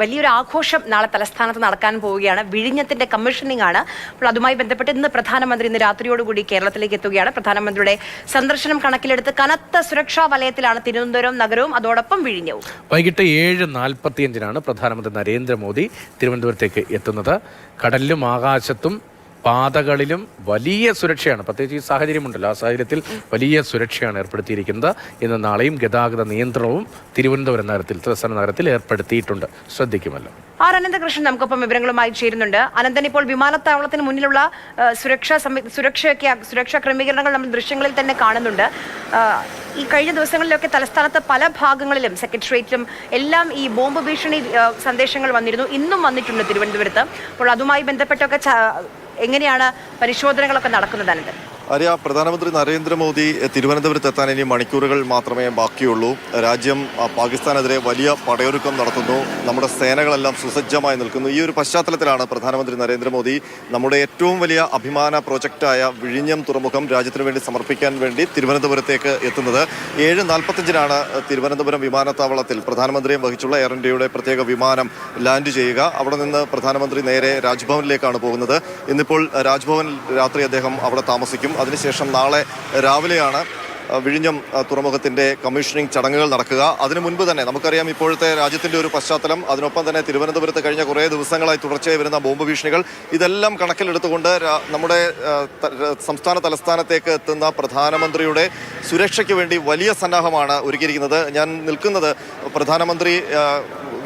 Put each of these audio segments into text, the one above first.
വലിയൊരു ആഘോഷം നാളെ തലസ്ഥാനത്ത് നടക്കാൻ പോവുകയാണ്. വിഴിഞ്ഞത്തിന്റെ കമ്മീഷനിംഗ് ആണ്. അപ്പോൾ അതുമായി ബന്ധപ്പെട്ട് ഇന്ന് പ്രധാനമന്ത്രി ഇന്ന് രാത്രിയോടുകൂടി കേരളത്തിലേക്ക് എത്തുകയാണ്. പ്രധാനമന്ത്രിയുടെ സന്ദർശനം കണക്കിലെടുത്ത് കനത്ത സുരക്ഷാ വലയത്തിലാണ് തിരുവനന്തപുരം നഗരവും അതോടൊപ്പം വിഴിഞ്ഞവും. വൈകിട്ട് 7:45 പ്രധാനമന്ത്രി നരേന്ദ്രമോദി തിരുവനന്തപുരത്തേക്ക് എത്തുന്നത്. കടലിലും ആകാശത്തും പാതകളിലും വലിയ സുരക്ഷയാണ്. പ്രത്യേകിച്ച് ഈ സാഹചര്യമുണ്ടല്ലോ, ആ സാഹചര്യത്തിൽ വലിയ സുരക്ഷയാണ് ഏർപ്പെടുത്തിയിരിക്കുന്നത്. ഇന്ന് നാളെയും ഗതാഗത നിയന്ത്രണവും തിരുവനന്തപുരം നഗരത്തിൽ, തലസ്ഥാന നഗരത്തിൽ ഏർപ്പെടുത്തിയിട്ടുണ്ട്. ശ്രദ്ധിക്കുമല്ലോ. ആർ അനന്തകൃഷ്ണൻ നമുക്കൊപ്പം വിവരങ്ങളുമായി ചേരുന്നുണ്ട്. അനന്തൻ, ഇപ്പോൾ വിമാനത്താവളത്തിന് മുന്നിലുള്ള സുരക്ഷാ ക്രമീകരണങ്ങൾ നമ്മൾ ദൃശ്യങ്ങളിൽ തന്നെ കാണുന്നുണ്ട്. ഈ കഴിഞ്ഞ ദിവസങ്ങളിലൊക്കെ തലസ്ഥാനത്ത് പല ഭാഗങ്ങളിലും സെക്രട്ടേറിയറ്റിലും എല്ലാം ഈ ബോംബ് ഭീഷണി സന്ദേശങ്ങൾ വന്നിരുന്നു. ഇന്നും വന്നിട്ടുണ്ട് തിരുവനന്തപുരത്ത്. അപ്പോൾ അതുമായി ബന്ധപ്പെട്ടൊക്കെ എങ്ങനെയാണ് പരിശോധനകളൊക്കെ നടക്കുന്നത് അനന്തൻ? ആര്യ, പ്രധാനമന്ത്രി നരേന്ദ്രമോദി തിരുവനന്തപുരത്ത് എത്താൻ ഇനി മണിക്കൂറുകൾ മാത്രമേ ബാക്കിയുള്ളൂ. രാജ്യം പാകിസ്ഥാനെതിരെ വലിയ പടയൊരുക്കം നടത്തുന്നു. നമ്മുടെ സേനകളെല്ലാം സുസജ്ജമായി നിൽക്കുന്നു. ഈ ഒരു പശ്ചാത്തലത്തിലാണ് പ്രധാനമന്ത്രി നരേന്ദ്രമോദി നമ്മുടെ ഏറ്റവും വലിയ അഭിമാന പ്രോജക്റ്റായ വിഴിഞ്ഞം തുറമുഖം രാജ്യത്തിന് വേണ്ടി സമർപ്പിക്കാൻ വേണ്ടി തിരുവനന്തപുരത്തേക്ക് എത്തുന്നത്. 7:45 തിരുവനന്തപുരം വിമാനത്താവളത്തിൽ പ്രധാനമന്ത്രിയെ വഹിച്ചുള്ള എയർ ഇന്ത്യയുടെ പ്രത്യേക വിമാനം ലാൻഡ് ചെയ്യുക. അവിടെ നിന്ന് പ്രധാനമന്ത്രി നേരെ രാജ്ഭവനിലേക്കാണ് പോകുന്നത്. ഇന്നിപ്പോൾ രാജ്ഭവനിൽ രാത്രി അദ്ദേഹം അവിടെ താമസിക്കും. അതിനുശേഷം നാളെ രാവിലെയാണ് വിഴിഞ്ഞം തുറമുഖത്തിന്റെ കമ്മീഷനിങ് ചടങ്ങുകൾ നടക്കുക. അതിനു മുൻപ് തന്നെ നമുക്കറിയാം ഇപ്പോഴത്തെ രാജ്യത്തിന്റെ ഒരു പശ്ചാത്തലം, അതിനൊപ്പം തന്നെ തിരുവനന്തപുരത്ത് കഴിഞ്ഞ കുറേ ദിവസങ്ങളായി തുടർച്ചയായി വരുന്ന ബോംബ് ഭീഷണികൾ, ഇതെല്ലാം കണക്കിലെടുത്തുകൊണ്ട് നമ്മുടെ സംസ്ഥാന തലസ്ഥാനത്തേക്ക് എത്തുന്ന പ്രധാനമന്ത്രിയുടെ സുരക്ഷയ്ക്ക് വേണ്ടി വലിയ സന്നാഹമാണ് ഒരുക്കിയിരിക്കുന്നത്. ഞാൻ നിൽക്കുന്നത് പ്രധാനമന്ത്രി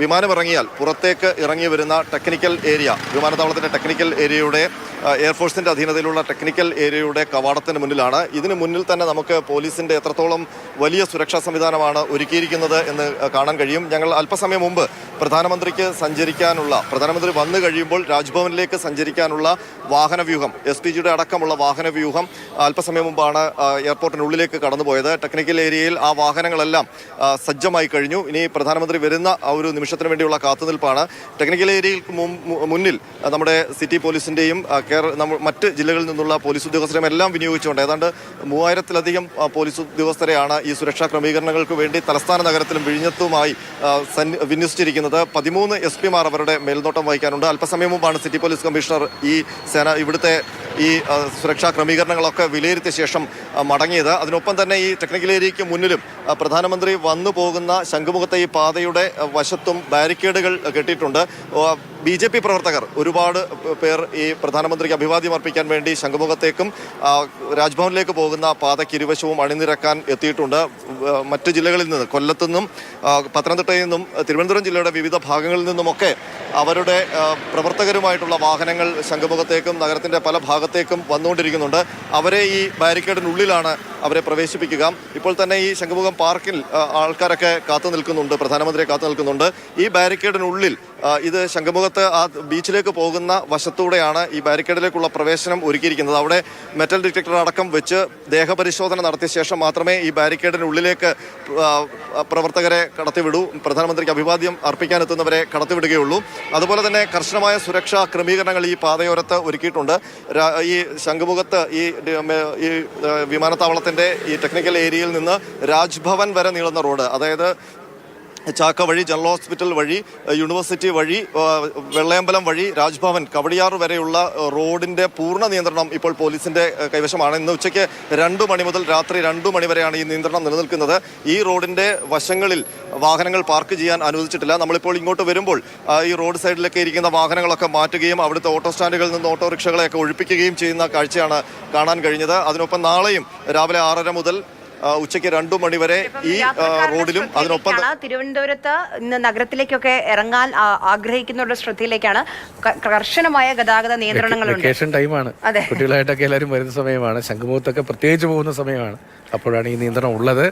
വിമാനമിറങ്ങിയാൽ പുറത്തേക്ക് ഇറങ്ങി വരുന്ന ടെക്നിക്കൽ ഏരിയ, വിമാനത്താവളത്തിൻ്റെ ടെക്നിക്കൽ ഏരിയയുടെ, എയർഫോഴ്സിൻ്റെ അധീനതയിലുള്ള ടെക്നിക്കൽ ഏരിയയുടെ കവാടത്തിന് മുന്നിലാണ്. ഇതിന് മുന്നിൽ തന്നെ നമുക്ക് പോലീസിൻ്റെ എത്രത്തോളം വലിയ സുരക്ഷാ സംവിധാനമാണ് ഒരുക്കിയിരിക്കുന്നത് എന്ന് കാണാൻ കഴിയും. ഞങ്ങൾ അല്പസമയം മുമ്പ് പ്രധാനമന്ത്രി വന്നു കഴിയുമ്പോൾ രാജ്ഭവനിലേക്ക് സഞ്ചരിക്കാനുള്ള വാഹനവ്യൂഹം, SPGയുടെ അടക്കമുള്ള വാഹനവ്യൂഹം അല്പസമയം മുമ്പാണ് എയർപോർട്ടിനുള്ളിലേക്ക് കടന്നുപോയത്. ടെക്നിക്കൽ ഏരിയയിൽ ആ വാഹനങ്ങളെല്ലാം സജ്ജമായി കഴിഞ്ഞു. ഇനി പ്രധാനമന്ത്രി വരുന്ന ആ ഒരു നിമിഷത്തിന് വേണ്ടിയുള്ള കാത്തുനിൽപ്പാണ്. ടെക്നിക്കൽ ഏരിയയിൽ മുന്നിൽ നമ്മുടെ സിറ്റി പോലീസിൻ്റെയും മറ്റ് ജില്ലകളിൽ നിന്നുള്ള പോലീസ് ഉദ്യോഗസ്ഥരെയും എല്ലാം വിനിയോഗിച്ചുകൊണ്ട് ഏതാണ്ട് 3000-ലധികം പോലീസ് ഉദ്യോഗസ്ഥരെയാണ് ഈ സുരക്ഷാ ക്രമീകരണങ്ങൾക്ക് വേണ്ടി തലസ്ഥാന നഗരത്തിലും വിഴിഞ്ഞത്തുമായി വിന്യസിച്ചിരിക്കുന്നത്. 13 SP-മാർ അവരുടെ മേൽനോട്ടം വഹിക്കാനുണ്ട്. അല്പസമയം മുമ്പാണ് സിറ്റി പോലീസ് കമ്മീഷണർ ഇവിടുത്തെ ഈ സുരക്ഷാ ക്രമീകരണങ്ങളൊക്കെ വിലയിരുത്തിയ ശേഷം മടങ്ങിയത്. അതിനൊപ്പം തന്നെ ഈ ടെക്നിക്കൽ ഏരിയയ്ക്ക് മുന്നിലും പ്രധാനമന്ത്രി വന്നു പോകുന്ന ശംഖുമുഖത്തെ ഈ പാതയുടെ വശത്തും ബാരിക്കേഡുകൾ കെട്ടിയിട്ടുണ്ട്. BJP പ്രവർത്തകർ ഒരുപാട് പേർ ഈ പ്രധാനമന്ത്രിക്ക് അഭിവാദ്യം അർപ്പിക്കാൻ വേണ്ടി ശംഖുമുഖത്തേക്കും രാജ്ഭവനിലേക്ക് പോകുന്ന പാതയ്ക്ക് ഇരുവശവും അണിനിരക്കാൻ എത്തിയിട്ടുണ്ട്. മറ്റ് ജില്ലകളിൽ നിന്ന്, കൊല്ലത്തു നിന്നും പത്തനംതിട്ടയിൽ നിന്നും തിരുവനന്തപുരം ജില്ലയുടെ വിവിധ ഭാഗങ്ങളിൽ നിന്നുമൊക്കെ അവരുടെ പ്രവർത്തകരുമായിട്ടുള്ള വാഹനങ്ങൾ ശംഖുമുഖത്തേക്കും നഗരത്തിൻ്റെ പല ഭാഗത്തേക്കും വന്നുകൊണ്ടിരിക്കുന്നുണ്ട്. അവരെ ഈ ബാരിക്കേഡിനുള്ളിലാണ് അവരെ പ്രവേശിപ്പിക്കുക. ഇപ്പോൾ തന്നെ ഈ ശംഖുമുഖം പാർക്കിൽ ആൾക്കാരൊക്കെ കാത്തു നിൽക്കുന്നുണ്ട്, പ്രധാനമന്ത്രിയെ കാത്തു നിൽക്കുന്നുണ്ട്. ഈ ബാരിക്കേഡിനുള്ളിൽ ഇത് ശംഖുമുഖത്ത് ആ ബീച്ചിലേക്ക് പോകുന്ന വശത്തൂടെയാണ് ഈ ബാരിക്കേഡിലേക്കുള്ള പ്രവേശനം ഒരുക്കിയിരിക്കുന്നത്. അവിടെ മെറ്റൽ ഡിറ്റക്ടർ അടക്കം വെച്ച് ദേഹപരിശോധന നടത്തിയ ശേഷം മാത്രമേ ഈ ബാരിക്കേഡിനുള്ളിലേക്ക് പ്രവർത്തകരെ കടത്തിവിടൂ, പ്രധാനമന്ത്രിക്ക് അഭിവാദ്യം അർപ്പിക്കാനെത്തുന്നവരെ കടത്തിവിടുകയുള്ളൂ. അതുപോലെ തന്നെ കർശനമായ സുരക്ഷാ ക്രമീകരണങ്ങൾ ഈ പാതയോരത്ത് ഒരുക്കിയിട്ടുണ്ട്. ഈ ശംഖുമുഖത്ത് ഈ വിമാനത്താവളത്തിൻ്റെ ഈ ടെക്നിക്കൽ ഏരിയയിൽ നിന്ന് രാജ്ഭവൻ വരെ നീളുന്ന റോഡ്, അതായത് ചാക്ക വഴി, ജനറൽ ഹോസ്പിറ്റൽ വഴി, യൂണിവേഴ്സിറ്റി വഴി, വെള്ളയമ്പലം വഴി, രാജ്ഭവൻ, കവടിയാർ വരെയുള്ള റോഡിൻ്റെ പൂർണ്ണ നിയന്ത്രണം ഇപ്പോൾ പോലീസിൻ്റെ കൈവശമാണ്. ഇന്ന് ഉച്ചയ്ക്ക് 2 മണി മുതൽ രാത്രി 2 മണി വരെയാണ് ഈ നിയന്ത്രണം നിലനിൽക്കുന്നത്. ഈ റോഡിൻ്റെ വശങ്ങളിൽ വാഹനങ്ങൾ പാർക്ക് ചെയ്യാൻ അനുവദിച്ചിട്ടില്ല. നമ്മളിപ്പോൾ ഇങ്ങോട്ട് വരുമ്പോൾ ഈ റോഡ് സൈഡിലൊക്കെ ഇരിക്കുന്ന വാഹനങ്ങളൊക്കെ മാറ്റുകയും അവിടുത്തെ ഓട്ടോ സ്റ്റാൻഡുകളിൽ നിന്ന് ഓട്ടോറിക്ഷകളെയൊക്കെ ഒഴിപ്പിക്കുകയും ചെയ്യുന്ന കാഴ്ചയാണ് കാണാൻ കഴിഞ്ഞത്. അതിനൊപ്പം നാളെയും രാവിലെ 6:30 മുതൽ ഉച്ചയ്ക്ക് 2 മണി വരെ ഈ റോഡിലും അതിനൊപ്പം തിരുവനന്തപുരത്ത് ഇന്ന് നഗരത്തിലേക്കൊക്കെ ഇറങ്ങാൻ ആഗ്രഹിക്കുന്നവരുടെ ശ്രദ്ധയിലേക്കാണ് കർശനമായ ഗതാഗത നിയന്ത്രണങ്ങളുണ്ട്. വെക്കേഷൻ ടൈമാണ്, കുട്ടികളായിട്ടൊക്കെ എല്ലാവരും വരുന്ന സമയമാണ്, ശംഖുമുഖത്തൊക്കെ പ്രത്യേകിച്ച് പോകുന്ന സമയമാണ്. അപ്പോഴാണ് ഈ നിയന്ത്രണം ഉള്ളത്.